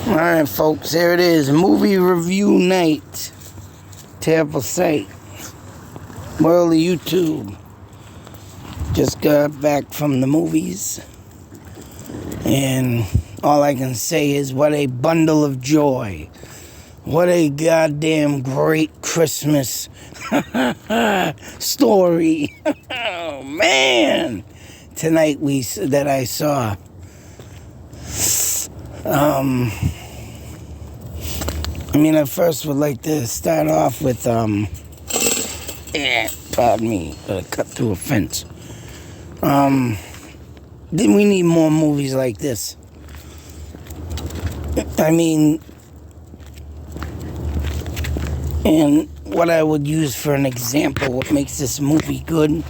Alright, folks, here it is. Movie review night. Terrible sight. World of YouTube. Just got back from the movies. And all I can say is what a bundle of joy. What a goddamn great Christmas story. Oh, man. Tonight I saw. I first would like to start off with, pardon me, cut through a fence. We need more movies like this. And what I would use for an example, what makes this movie good,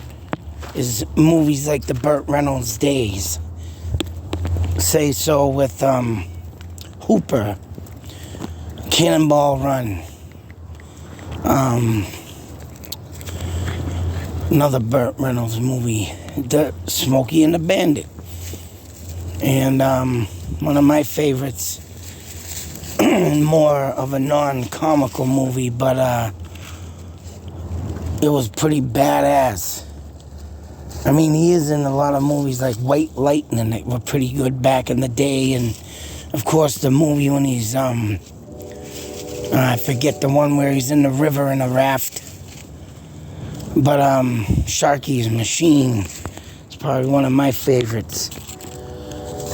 is movies like the Burt Reynolds days. Say so with Hooper, Cannonball Run, another Burt Reynolds movie, Smokey and the Bandit, and one of my favorites, more of a non-comical movie, but it was pretty badass. He is in a lot of movies like White Lightning that were pretty good back in the day, and of course the movie when he's I forget the one where he's in the river in a raft, but Sharky's Machine is probably one of my favorites.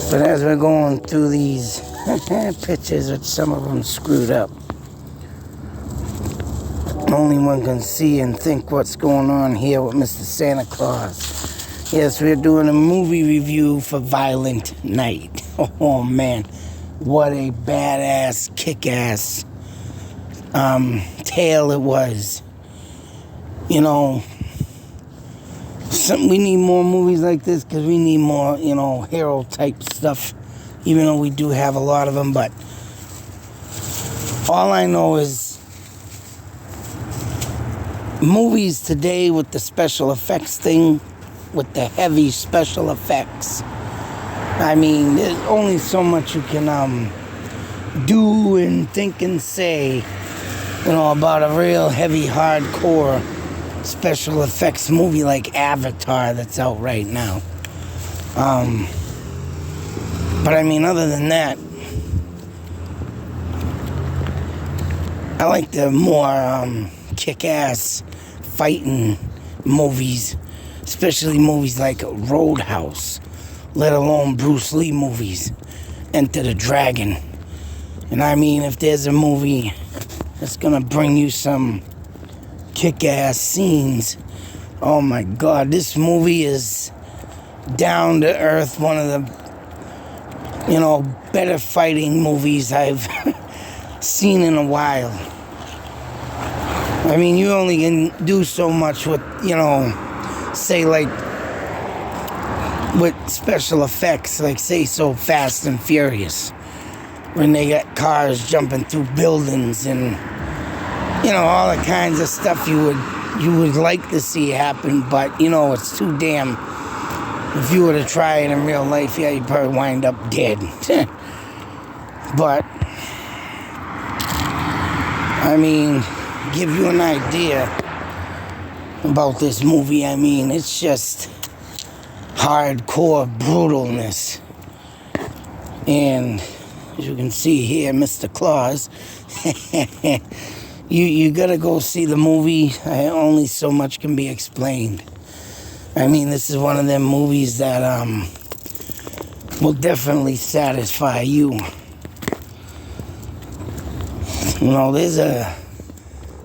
But as we're going through these pictures, which some of them screwed up, only one can see and think what's going on here with Mr. Santa Claus. Yes, we're doing a movie review for Violent Night. Oh man, what a badass, kick-ass tale it was. We need more movies like this because we need more, hero type stuff, even though we do have a lot of them. But all I know is movies today with the special effects thing, with the heavy special effects. There's only so much you can do and think and say, about a real heavy, hardcore special effects movie like Avatar that's out right now. But other than that, I like the more kick-ass fighting movies, especially movies like Roadhouse, let alone Bruce Lee movies, Enter the Dragon. And if there's a movie that's gonna bring you some kick-ass scenes, oh my God, this movie is down to earth, one of the, better fighting movies I've seen in a while. You only can do so much with, say like with special effects, like say so Fast and Furious, when they got cars jumping through buildings and, all the kinds of stuff you would like to see happen, but, it's too damn, if you were to try it in real life, yeah, you'd probably wind up dead. But, give you an idea about this movie, it's just hardcore brutalness. And as you can see here, Mr. Claus, you gotta go see the movie. Only so much can be explained. This is one of them movies that will definitely satisfy you. There's a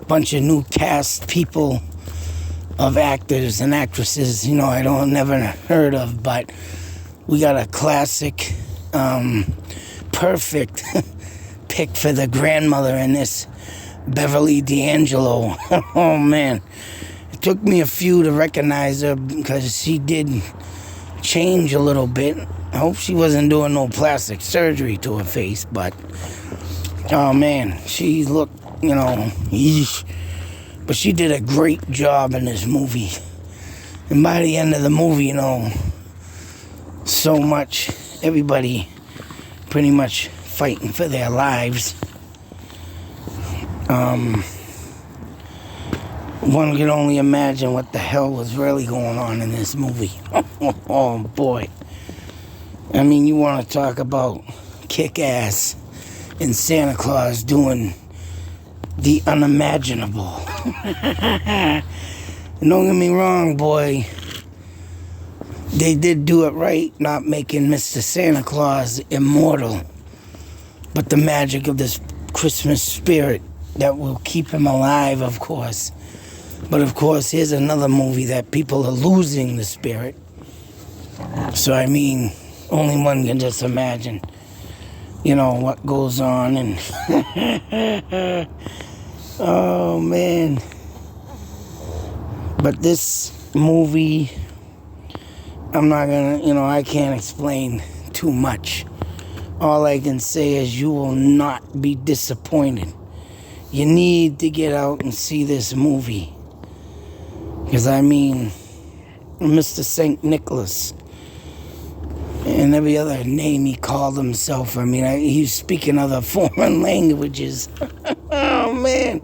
bunch of new cast people of actors and actresses, I never heard of, but we got a classic, perfect pick for the grandmother in this, Beverly D'Angelo. Oh man, it took me a few to recognize her because she did change a little bit. I hope she wasn't doing no plastic surgery to her face, but oh man, she looked, yeesh. But she did a great job in this movie. And by the end of the movie, so much, everybody pretty much fighting for their lives. One can only imagine what the hell was really going on in this movie. Oh boy. I mean, you want to talk about kick-ass and Santa Claus doing the unimaginable. Don't get me wrong, boy. They did do it right, not making Mr. Santa Claus immortal. But the magic of this Christmas spirit that will keep him alive, of course. But of course, here's another movie that people are losing the spirit. So I mean, only one can just imagine, what goes on. And oh man. But this movie, I'm not gonna, I can't explain too much. All I can say is you will not be disappointed. You need to get out and see this movie. Because I mean, Mr. St. Nicholas and every other name he called himself. I mean, he's speaking other foreign languages. Oh, man.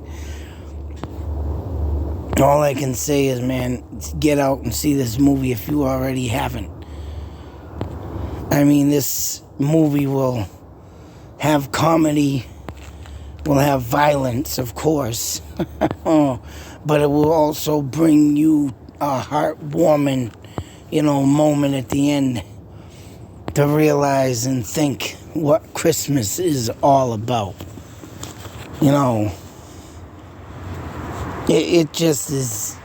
All I can say is, man, get out and see this movie if you already haven't. I mean, this movie will have comedy, will have violence, of course. But it will also bring you a heartwarming, moment at the end to realize and think what Christmas is all about. It just is.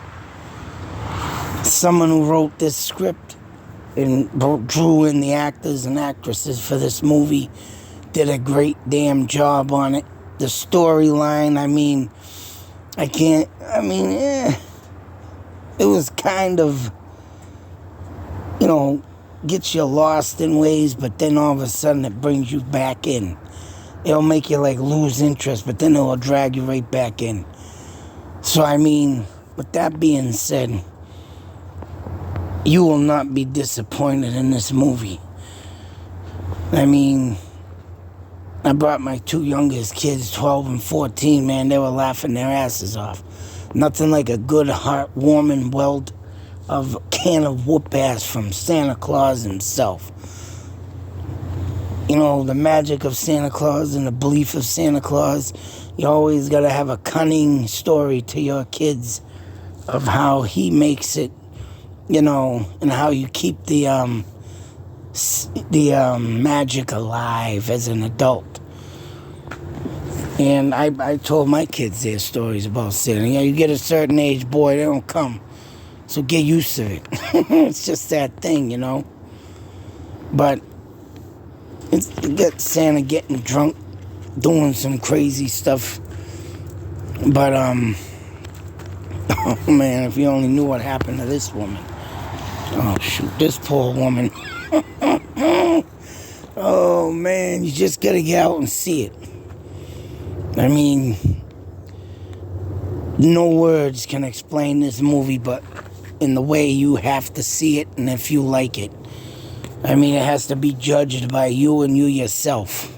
Someone who wrote this script and drew in the actors and actresses for this movie did a great damn job on it. The storyline, it was kind of, gets you lost in ways, but then all of a sudden it brings you back in. It'll make you lose interest, but then it'll drag you right back in. So with that being said, you will not be disappointed in this movie. I brought my two youngest kids, 12 and 14, man. They were laughing their asses off. Nothing like a good, heartwarming welt of can of whoop ass from Santa Claus himself. The magic of Santa Claus and the belief of Santa Claus. You always got to have a cunning story to your kids of how he makes it, and how you keep the magic alive as an adult. And I told my kids their stories about Santa. You get a certain age, boy, they don't come. So get used to it. It's just that thing, But you get Santa getting drunk, doing some crazy stuff. But, oh man, if you only knew what happened to this woman. Oh, shoot, this poor woman. Oh, man, you just gotta get out and see it. No words can explain this movie, but in the way you have to see it and if you like it. It has to be judged by you and you yourself.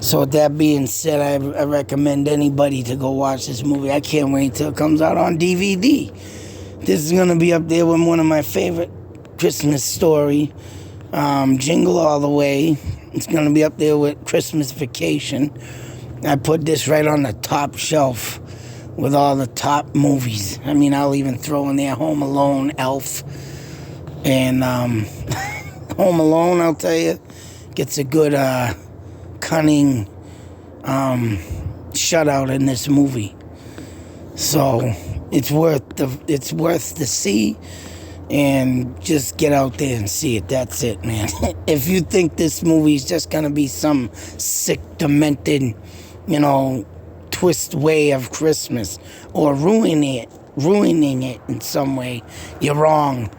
So with that being said, I recommend anybody to go watch this movie. I can't wait till it comes out on DVD. This is going to be up there with one of my favorite Christmas story, Jingle All the Way. It's going to be up there with Christmas Vacation. I put this right on the top shelf with all the top movies. I'll even throw in there Home Alone, Elf, and Home Alone, I'll tell you, gets a good cunning shutout in this movie. So it's worth the see, and just get out there and see it. That's it, man. If you think this movie is just gonna be some sick, demented, twist way of Christmas or ruining it in some way, you're wrong.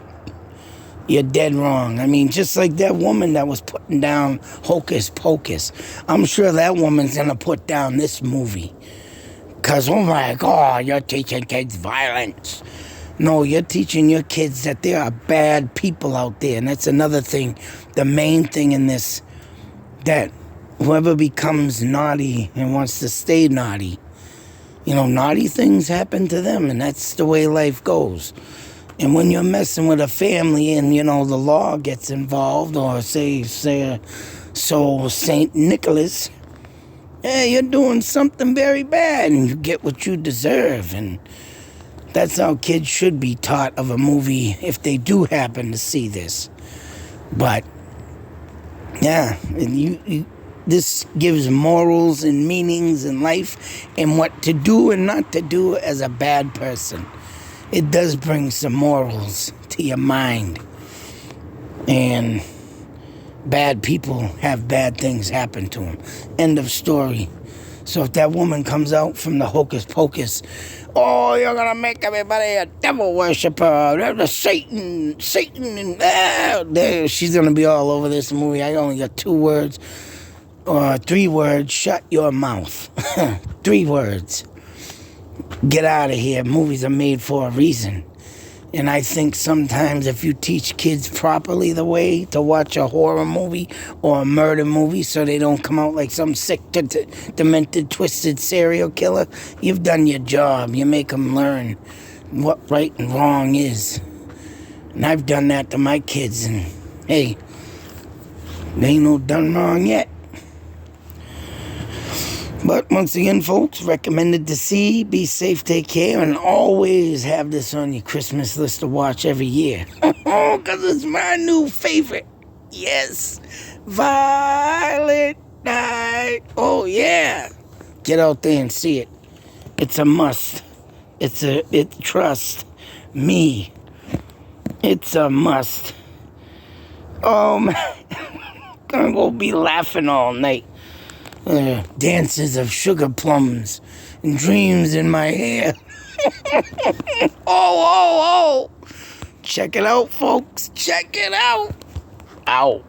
You're dead wrong. Just like that woman that was putting down Hocus Pocus. I'm sure that woman's gonna put down this movie. Because, oh my God, you're teaching kids violence. No, you're teaching your kids that there are bad people out there. And that's another thing, the main thing in this, that whoever becomes naughty and wants to stay naughty, naughty things happen to them, and that's the way life goes. And when you're messing with a family and, the law gets involved, or say St. Nicholas, you're doing something very bad and you get what you deserve. And that's how kids should be taught of a movie if they do happen to see this. But, yeah, this gives morals and meanings in life and what to do and not to do as a bad person. It does bring some morals to your mind. And bad people have bad things happen to them. End of story. So if that woman comes out from the hocus pocus, oh, you're going to make everybody a devil worshiper, Satan, and she's going to be all over this movie. I only got 2 words, or 3 words, shut your mouth. 3 words. Get out of here. Movies are made for a reason. And I think sometimes if you teach kids properly the way to watch a horror movie or a murder movie so they don't come out like some sick, demented, twisted serial killer, you've done your job. You make them learn what right and wrong is. And I've done that to my kids, and hey, they ain't no done wrong yet. But once again, folks, recommended to see. Be safe, take care, and always have this on your Christmas list to watch every year. Because it's my new favorite. Yes, Violent Night. Oh, yeah. Get out there and see it. It's a must. Trust me. It's a must. Oh, man. Gonna go be laughing all night. Dances of sugar plums and dreams in my hair. Oh. Check it out, folks. Check it out. Ow.